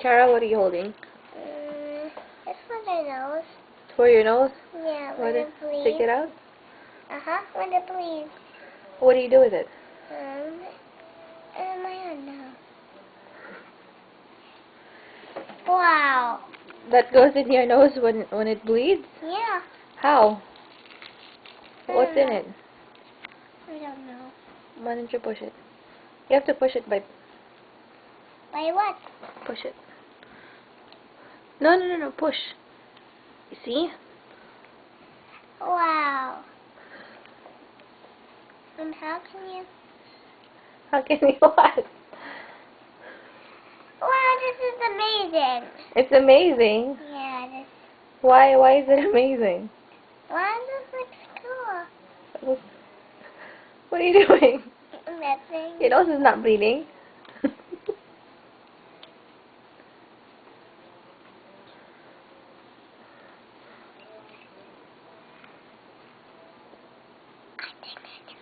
Kara, what are you holding? It's for the nose. For your nose? Yeah, What when it bleeds. Stick it out? When it bleeds. What do you do with it? I don't know. Wow. That goes in your nose when it bleeds? Yeah. How? I What's don't in know. it? I don't know. Why don't you push it? You have to push it by... By what? Push it. No, push. You see? Wow. And how can you? How can you what? Wow, this is amazing. It's amazing. Yeah, this. Why is it amazing? Wow, this looks cool. What are you doing? Nothing. Your nose is not bleeding. I think I do.